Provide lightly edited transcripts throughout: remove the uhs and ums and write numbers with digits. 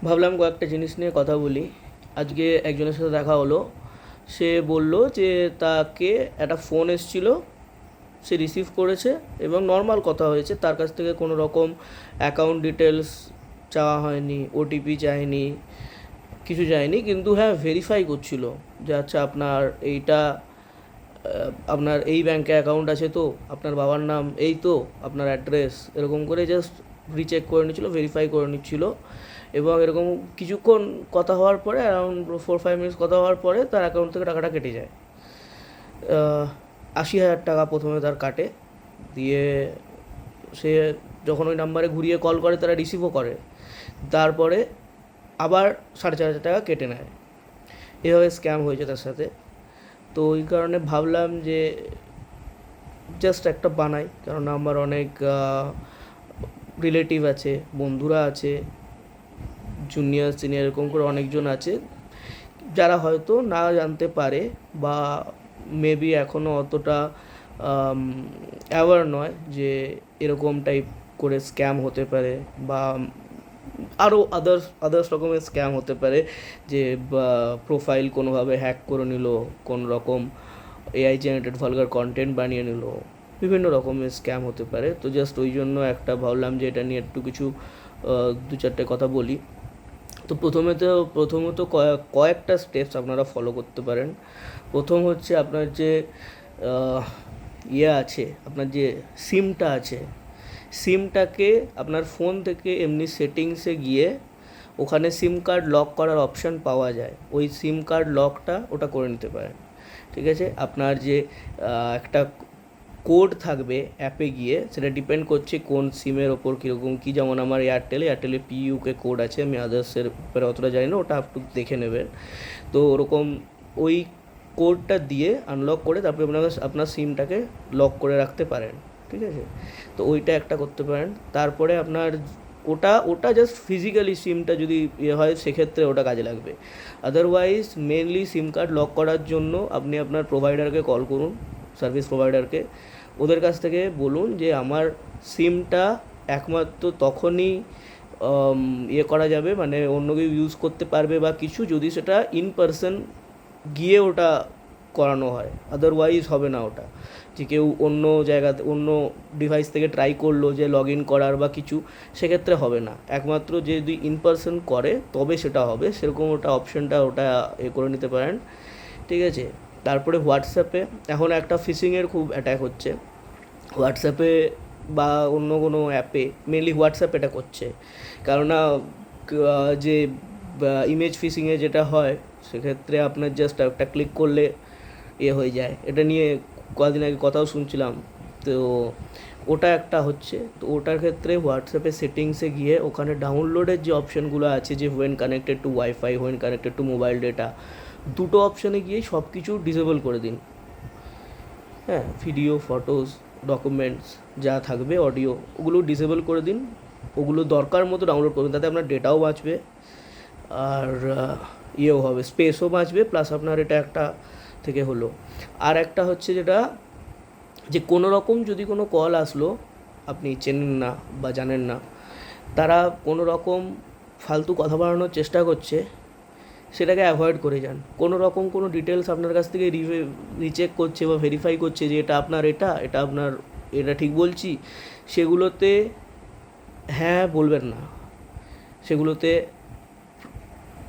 ভাবলাম কয়েকটা জিনিস নিয়ে কথা বলি। আজকে একজনের সাথে দেখা হলো। সে বলল যে তাকে একটা ফোন এসেছিল, সে রিসিভ করেছে এবং নর্মাল কথা হয়েছে। তার কাছ থেকে কোনো রকম অ্যাকাউন্ট ডিটেলস চাওয়া হয়নি, ওটিপি চায়নি, কিছু চায়নি। কিন্তু হ্যাঁ, ভেরিফাই করছিল যে আচ্ছা আপনার এইটা আপনার এই ব্যাঙ্কে অ্যাকাউন্ট আছে তো, আপনার বাবার নাম এই তো, আপনার অ্যাড্রেস, এরকম করে জাস্ট রিচেক করে নিচ্ছিল, ভেরিফাই করে নিচ্ছিল। এবং এরকম কিছুক্ষণ কথা হওয়ার পরে, অ্যারাউন্ড 4-5 মিনিটস কথা হওয়ার পরে তার অ্যাকাউন্ট থেকে টাকাটা কেটে যায়। 80,000 টাকা প্রথমে তার কাটে। দিয়ে সে যখন ওই নাম্বারে ঘুরিয়ে কল করে তারা রিসিভও করে। তারপরে আবার 4,500 টাকা কেটে নেয়। এভাবে স্ক্যাম হয়েছে তার সাথে। তো ওই কারণে ভাবলাম যে জাস্ট একটা বানাই, কারণ আমার অনেক রিলেটিভ আছে, বন্ধুরা আছে, জুনিয়র সিনিয়র এরকম করে অনেকজন আছে যারা হয়তো না জানতে পারে বা মেবি এখনও অতটা অ্যাওয়ার নয় যে এরকম টাইপ করে স্ক্যাম হতে পারে, বা আরও আদার্স রকমের স্ক্যাম হতে পারে। যে প্রোফাইল কোনোভাবে হ্যাক করে নিল, কোনো রকম এআই জেনারেটেড ভালগার কন্টেন্ট বানিয়ে নিল, বিভিন্ন রকমের স্ক্যাম হতে পারে। তো জাস্ট ওই জন্য একটা ভাবলাম যে এটা নিয়ে একটু কিছু দু চারটে কথা বলি। তো প্রথমত কয়েকটা স্টেপস আপনারা ফলো করতে পারেন। প্রথম হচ্ছে আপনার যে আছে, আপনার যে সিমটা আছে, সিমটাকে আপনার ফোন থেকে এমনি সেটিংসে গিয়ে ওখানে সিম কার্ড লক করার অপশান পাওয়া যায়, ওই সিম কার্ড লকটা ওটা করে নিতে পারেন। ঠিক আছে, আপনার যে একটা কোড থাকবে অ্যাপে গিয়ে, সেটা ডিপেন্ড করছে কোন সিমের ওপর কীরকম কী। যেমন আমার এয়ারটেলে পিইউকে কোড আছে, আমি আদার্সের ব্যাপারে অতটা জানি না, ওটা একটু দেখে নেবেন। তো ওরকম ওই কোডটা দিয়ে আনলক করে তারপরে আপনার সিমটাকে লক করে রাখতে পারেন। ঠিক আছে, তো ওইটা একটা করতে পারেন। তারপরে আপনার ওটা জাস্ট ফিজিক্যালি সিমটা যদি হয় সেক্ষেত্রে ওটা কাজে লাগবে। আদারওয়াইজ মেনলি সিম কার্ড লক করার জন্য আপনি আপনার প্রোভাইডারকে কল করুন, সার্ভিস প্রোভাইডারকে। ওদের কাছ থেকে বলুন যে আমার সিমটা একমাত্র তখনই করা যাবে, মানে অন্য কেউ ইউজ করতে পারবে বা কিছু, যদি সেটা ইন পার্সন গিয়ে ওটা করানো হয়। আদারওয়াইজ হবে না ওটা, যে কেউ অন্য জায়গাতে অন্য ডিভাইস থেকে ট্রাই করলো যে লগ ইন করার বা কিছু, সেক্ষেত্রে হবে না। একমাত্র যদি ইন পার্সন করে তবে সেটা হবে, সেরকম ওটা অপশানটা ওটা করে নিতে পারেন। ঠিক আছে, তারপরে হোয়াটসঅ্যাপে এখন একটা ফিশিংয়ের খুব অ্যাট্যাক হচ্ছে। হোয়াটসঅ্যাপে বা অন্য কোনো অ্যাপে, মেনলি হোয়াটসঅ্যাপ এটা করছে। কেননা যে ইমেজ ফিশিংয়ে যেটা হয়, সেক্ষেত্রে আপনার জাস্ট একটা ক্লিক করলে হয়ে যায়। এটা নিয়ে কদিন আগে কথাও শুনছিলাম। তো ওটা একটা হচ্ছে। তো ওটার ক্ষেত্রে হোয়াটসঅ্যাপে সেটিংসে গিয়ে ওখানে ডাউনলোডের যে অপশানগুলো আছে, যে when connected to wifi, when connected to mobile data, দুটো অপশানে গিয়ে সব কিছু ডিসেবল করে দিন। হ্যাঁ, ভিডিও, ফটোস, ডকুমেন্টস যা থাকবে, অডিও, ওগুলো ডিসেবল করে দিন। ওগুলো দরকার মতো ডাউনলোড করবেন, তাতে আপনার ডেটাও বাঁচবে আর হবে, স্পেসও বাঁচবে, প্লাস আপনার এটা একটা থেকে হলো। আর একটা হচ্ছে যেটা, যে কোনো রকম যদি কোনো কল আসলো, আপনি চেনেন না বা জানেন না, তারা কোনো রকম ফালতু কথা বাড়ানোর চেষ্টা করছে, সেটাকে অ্যাভয়েড করে যান। কোনো রকম কোনো ডিটেলস আপনার কাছ থেকে রিচেক করছে বা ভেরিফাই করছে যে এটা আপনার, এটা আপনার, এটা ঠিক বলছি, সেগুলোতে হ্যাঁ বলবেন না। সেগুলোতে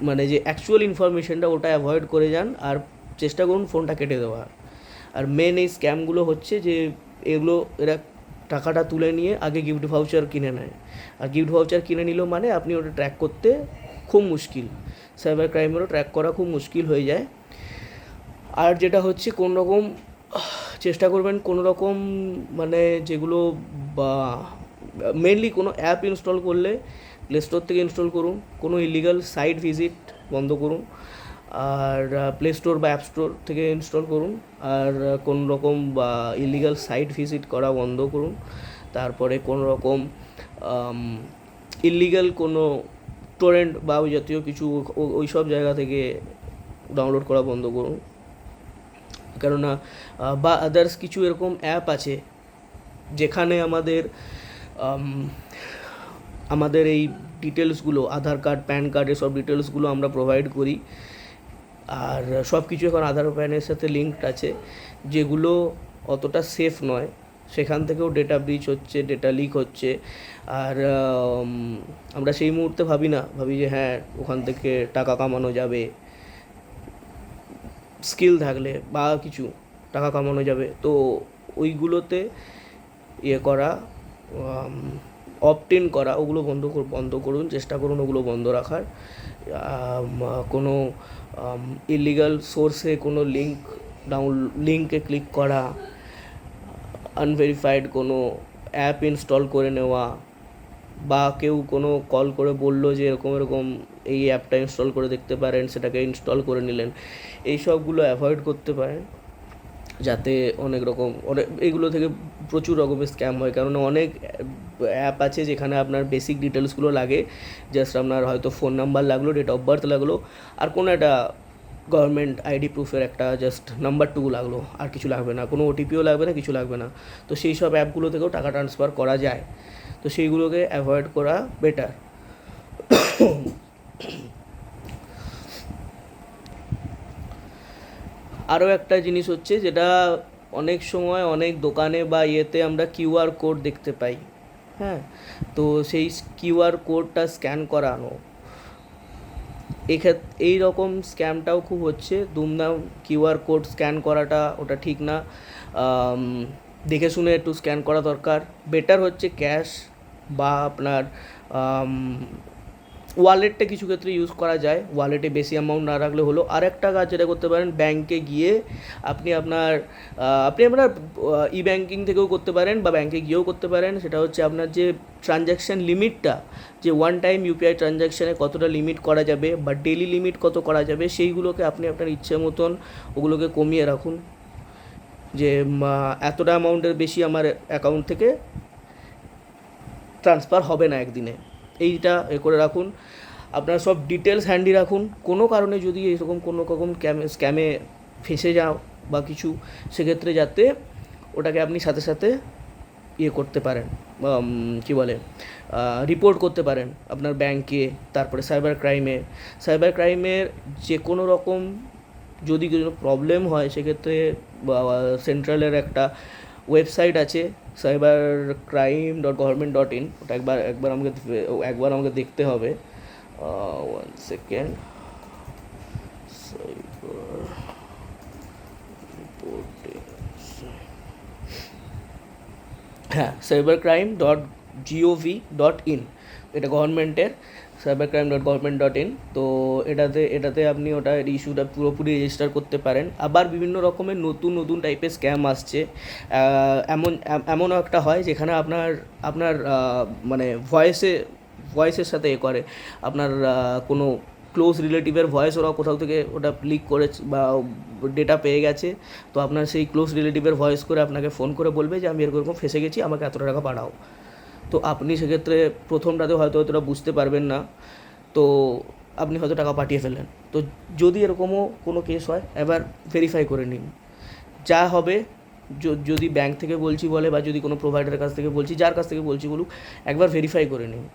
মানে যে অ্যাকচুয়াল ইনফরমেশনটা, ওটা অ্যাভয়েড করে যান আর চেষ্টা করুন ফোনটা কেটে দেওয়ার। আর মেন এই স্ক্যামগুলো হচ্ছে যে এরা টাকাটা তুলে নিয়ে আগে গিফট ভাউচার কিনে নেয়। আর গিফট ভাউচার কিনে নিল মানে আপনি ওটা ট্র্যাক করতে খুব মুশকিল, সাইবার ক্রাইমেরও ট্র্যাক করা খুব মুশকিল হয়ে যায়। আর যেটা হচ্ছে, কোনো রকম চেষ্টা করবেন কোনো রকম, মানে যেগুলো বা মেনলি কোনো অ্যাপ ইনস্টল করলে প্লে স্টোর থেকে ইনস্টল করুন, কোনো ইলিগাল সাইট ভিজিট বন্ধ করুন, আর প্লে স্টোর বা অ্যাপ স্টোর থেকে ইনস্টল করুন। আর কোনো রকম বা ইলিগাল সাইট ভিজিট করা বন্ধ করুন। তারপরে কোনো রকম ইলিগাল কোনো টরেন্ট বা ওই জাতীয় কিছু ওই সব জায়গা থেকে ডাউনলোড করা বন্ধ করুন। কেননা বা আদার্স কিছু এরকম অ্যাপ আছে যেখানে আমাদের এই ডিটেলসগুলো, আধার কার্ড, প্যান কার্ড, এসব ডিটেলসগুলো আমরা প্রোভাইড করি। আর সব কিছু এখন আধার প্যানের সাথে লিঙ্কড আছে, যেগুলো অতটা সেফ নয়, সেখান থেকেও ডেটা ব্রিচ হচ্ছে, ডেটা লিক হচ্ছে। আর আমরা সেই মুহূর্তে ভাবি যে হ্যাঁ ওখান থেকে টাকা কামানো যাবে, স্কিল থাকলে বা কিছু টাকা কামানো যাবে। তো ওইগুলোতে ইয়ে করা, অপট ইন করা, ওগুলো বন্ধ করুন, চেষ্টা করুন ওগুলো বন্ধ রাখার। কোনো ইলিগাল সোর্সে কোনো লিঙ্কে ক্লিক করা, আনভেরিফাইড কোনো অ্যাপ ইনস্টল করে নেওয়া, বা কেউ কোনো কল করে বললো যে এরকম এরকম এই অ্যাপটা ইনস্টল করে দেখতে পারেন, সেটাকে ইনস্টল করে নিলেন, এই সবগুলো অ্যাভয়েড করতে পারেন, যাতে এইগুলো থেকে প্রচুর রকমের স্ক্যাম হয়। কারণ অনেক অ্যাপ আছে যেখানে আপনার বেসিক ডিটেলসগুলো লাগে, জাস্ট আপনার হয়তো ফোন নাম্বার লাগলো, ডেট অফ বার্থ লাগলো, আর কোনো একটা গভর্নমেন্ট আইডি প্রুফের একটা জাস্ট নাম্বারটুকু লাগলো, আর কিছু লাগবে না, কোনো ওটিপিও লাগবে না, কিছু লাগবে না। তো সেই সব অ্যাপগুলো থেকেও টাকা ট্রান্সফার করা যায়, তো সেইগুলোকে অ্যাভয়েড করা বেটার। আরও একটা জিনিস হচ্ছে, যেটা অনেক সময় অনেক দোকানে বা ইয়েতে আমরা কিউআর কোড দেখতে পাই, হ্যাঁ, তো সেই কিউআর কোডটা স্ক্যান করানো, এই রকম স্ক্যামটাও খুব হচ্ছে। দুমদাম কিউআর কোড স্ক্যান করাটা ওটা ঠিক না, দেখে শুনে একটু স্ক্যান করা দরকার। বেটার হচ্ছে ক্যাশ বা আপনার ওয়ালেটটা কিছু ক্ষেত্রে ইউজ করা যায়, ওয়ালেটে বেশি অ্যামাউন্ট না রাখলে হলো। আর একটা কাজ যেটা করতে পারেন, ব্যাংকে গিয়ে আপনি আপনার ই ব্যাঙ্কিং থেকেও করতে পারেন বা ব্যাংকে গিয়েও করতে পারেন। সেটা হচ্ছে আপনার যে ট্রানজ্যাকশান লিমিটটা, যে ওয়ান টাইম ইউপিআই ট্রানজ্যাকশানে কতটা লিমিট করা যাবে বা ডেলি লিমিট কত করা যাবে, সেইগুলোকে আপনি আপনার ইচ্ছে মতন ওগুলোকে কমিয়ে রাখুন, যে এতটা অ্যামাউন্টের বেশি আমার অ্যাকাউন্ট থেকে ট্রান্সফার হবে না একদিনে, এইটা করে রাখুন। আপনার সব ডিটেলস হ্যান্ডি রাখুন। কোনো কারণে যদি এরকম কোনো রকম স্ক্যামে ফেঁসে যাও বা কিছু, সেক্ষেত্রে যাতে ওটাকে আপনি সাথে সাথে ইয়ে করতে পারেন, কী বলে, রিপোর্ট করতে পারেন আপনার ব্যাংকে। তারপরে সাইবার ক্রাইমের যে কোনো রকম যদি কোনো প্রবলেম হয়, সেক্ষেত্রে সেন্ট্রালের একটা ওয়েবসাইট আছে cybercrime.government.in, ওটা একবার আমাকে দেখতে হবে। 1 সেকেন্ড, হ্যাঁ, cybercrime.gov.in, এটা গভর্নমেন্টের cybercrime.government.in। তো এটাতে আপনি ওটা ইস্যুটা পুরোপুরি রেজিস্টার করতে পারেন। আবার বিভিন্ন রকমের নতুন টাইপের স্ক্যাম আসছে। এমনও একটা হয় যেখানে আপনার মানে ভয়েসের সাথে করে, আপনার কোনো ক্লোজ রিলেটিভের ভয়েস ওরা কোথাও থেকে ওটা লিক করেছে বা ডেটা পেয়ে গেছে, তো আপনার সেই ক্লোজ রিলেটিভের ভয়েস করে আপনাকে ফোন করে বলবে যে আমি এরকম ফেঁসে গেছি, আমাকে এত টাকা পাঠাও। তো আপনি সেক্ষেত্রে প্রথমটাতে হয়তো অতটা বুঝতে পারবেন না, তো আপনি হয়তো টাকা পাঠিয়ে ফেললেন। তো যদি এরকমও কোনো কেস হয়, এবার ভেরিফাই করে নিন। যা হবে, যদি ব্যাংক থেকে বলছি বলে বা যদি কোনো প্রোভাইডারের কাছ থেকে বলছি, যার কাছ থেকে বলছি বলুক, একবার ভেরিফাই করে নিন।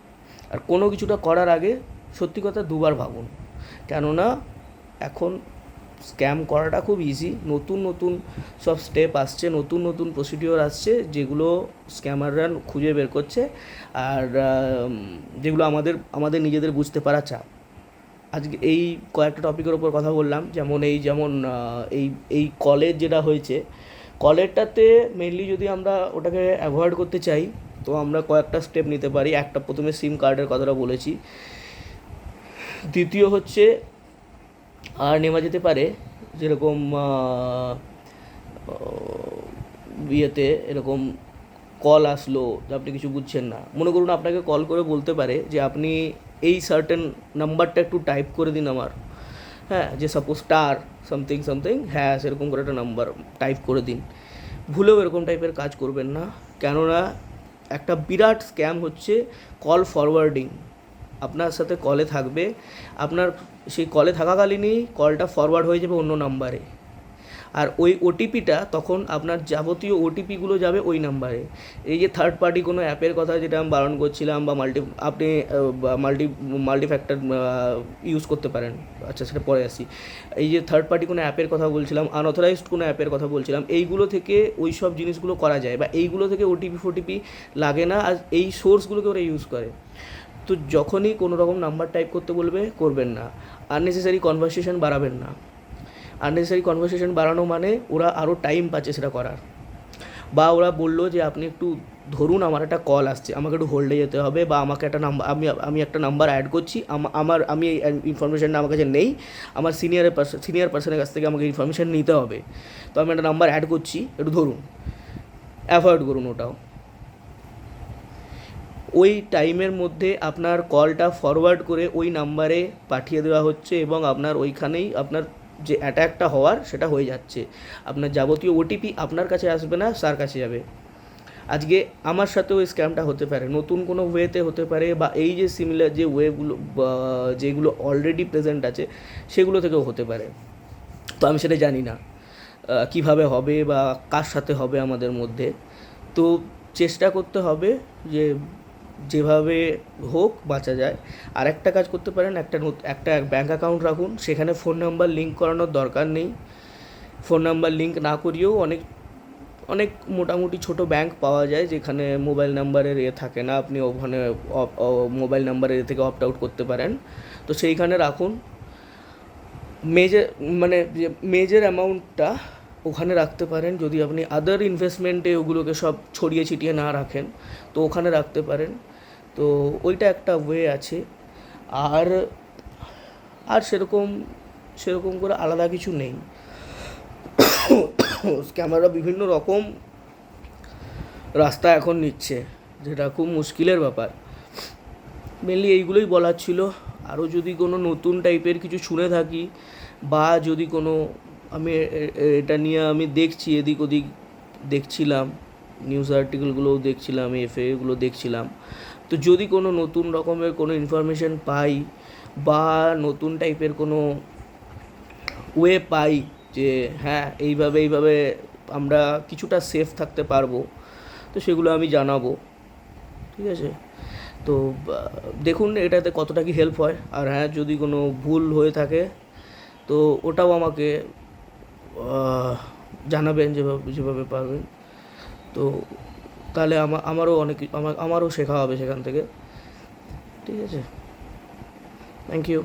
আর কোনো কিছুটা করার আগে সত্যি কথা দুবার ভাবুন, কেননা এখন স্ক্যাম করাটা খুব ইজি। নতুন সব স্টেপ আসছে, নতুন প্রসিডিওর আসছে, যেগুলো স্ক্যামাররা খুঁজে বের করছে, আর যেগুলো আমাদের নিজেদের বুঝতে পারা চাপ। আজকে এই কয়েকটা টপিকের ওপর কথা বললাম, যেমন এই কলের যেটা হয়েছে, কলেরটাতে মেনলি যদি আমরা ওটাকে অ্যাভয়েড করতে চাই, তো আমরা কয়েকটা স্টেপ নিতে পারি। একটা, প্রথমে সিম কার্ডের কথাটা বলেছি। দ্বিতীয় হচ্ছে আর নেওয়া যেতে পারে, যেরকম বিয়েতে এরকম কল আসলো যে আপনি কিছু বুঝছেন না, মনে করুন আপনাকে কল করে বলতে পারে যে আপনি এই সার্টেন নাম্বারটা একটু টাইপ করে দিন আমার, হ্যাঁ, যে সাপোজ স্টার সামথিং, হ্যাঁ সেরকম করে একটা নাম্বার টাইপ করে দিন। ভুলেও এরকম টাইপের কাজ করবেন না, কেননা একটা বিরাট স্ক্যাম হচ্ছে কল ফরওয়ার্ডিং। আপনার সাথে কলে থাকবে, আপনার সেই কলে থাকাকালীনই কলটা ফরওয়ার্ড হয়ে যাবে অন্য নাম্বারে, আর ওই ওটিপিটা তখন আপনার যাবতীয় ওটিপিগুলো যাবে ওই নাম্বারে। এই যে থার্ড পার্টি কোনো অ্যাপের কথা যেটা আমি বারণ করছিলাম, বা আপনি মাল্টি ফ্যাক্টর ইউজ করতে পারেন, আচ্ছা সেটা পরে আসি। এই যে থার্ড পার্টি কোনো অ্যাপের কথা বলছিলাম, আনঅথরাইজড কোনো অ্যাপের কথা বলছিলাম, এইগুলো থেকে ওই সব জিনিসগুলো করা যায়, বা এইগুলো থেকে ওটিপি লাগে না, আর এই সোর্সগুলোকে ওরা ইউজ করে। তো যখনই কোনো রকম নাম্বার টাইপ করতে বলবে করবেন না, আননেসেসারি কনভারসেশন বাড়াবেন না। আননেসেসারি কনভারসেশন বাড়ানো মানে ওরা আরও টাইম পাচ্ছে সেটা করার। বা ওরা বললো যে আপনি একটু ধরুন আমার একটা কল আসছে, আমাকে একটু হোল্ডে যেতে হবে, বা আমাকে একটা নাম্বার, আমি একটা নাম্বার অ্যাড করছি, আমি এই ইনফরমেশানটা আমার কাছে নেই, আমার সিনিয়র পার্সনের কাছ থেকে আমাকে ইনফরমেশান নিতে হবে, তো আমি একটা নাম্বার অ্যাড করছি, একটু ধরুন। অ্যাভয়েড করুন ওটাও। ওই টাইমের মধ্যে আপনার কলটা ফরওয়ার্ড করে ওই নাম্বারে পাঠিয়ে দেওয়া হচ্ছে, এবং আপনার ওইখানেই আপনার যে অ্যাটাকটা হওয়ার সেটা হয়ে যাচ্ছে। আপনার যাবতীয় ওটিপি আপনার কাছে আসবে না, তার কাছে যাবে। আজকে আমার সাথেও এই স্ক্যামটা হতে পারে, নতুন কোনো ওয়েতে হতে পারে, বা এই যে সিমিলার যে ওয়েগুলো যেগুলো অলরেডি প্রেজেন্ট আছে সেগুলো থেকেও হতে পারে। তো আমি সেটা জানি না কিভাবে হবে বা কার সাথে হবে আমাদের মধ্যে। তো চেষ্টা করতে হবে যে যেভাবে হোক বাঁচা যায়। আর একটা কাজ করতে পারেন, একটা ব্যাঙ্ক অ্যাকাউন্ট রাখুন, সেখানে ফোন নাম্বার লিঙ্ক করানোর দরকার নেই। ফোন নাম্বার লিঙ্ক না করিয়েও অনেক অনেক মোটামুটি ছোট ব্যাংক পাওয়া যায় যেখানে মোবাইল নাম্বারের থাকে না, আপনি ওখানে মোবাইল নাম্বারের থেকে অপ্ট আউট করতে পারেন। তো সেইখানে রাখুন। মেজর অ্যামাউন্টটা ওখানে রাখতে পারেন। যদি আপনি আদার ইনভেস্টমেন্টে ওগুলোকে সব ছড়িয়ে ছিটিয়ে না রাখেন, তো ওখানে রাখতে পারেন। তো ওইটা একটা ওয়ে আছে। আর আর সেরকম করে আলাদা কিছু নেই। স্ক্যামাররা বিভিন্ন রকম রাস্তা এখন নিচ্ছে, যেটা খুব মুশকিলের ব্যাপার। মেনলি এইগুলোই বলার ছিল। আরও যদি কোনো নতুন টাইপের কিছু শুনে থাকি, বা যদি কোনো এটা নিয়ে আমি দেখছি, এদিক ওদিক দেখছিলাম, নিউজ আর্টিকেলগুলোও দেখছিলাম, এফএগুলো দেখছিলাম। তো যদি কোনো নতুন রকমের কোনো ইনফরমেশন পাই, বা নতুন টাইপের কোনো ওয়ে পাই যে হ্যাঁ এইভাবে আমরা কিছুটা সেফ থাকতে পারবো, তো সেগুলো আমি জানাবো। ঠিক আছে? তো দেখুন এটাতে কতটা কি হেল্প হয়। আর হ্যাঁ, যদি কোনো ভুল হয়ে থাকে তো ওটাও আমাকে জানাবেন যেভাবে পারবেন। তো তাহলে আমারও শেখা হবে সেখান থেকে। ঠিক আছে? Thank you.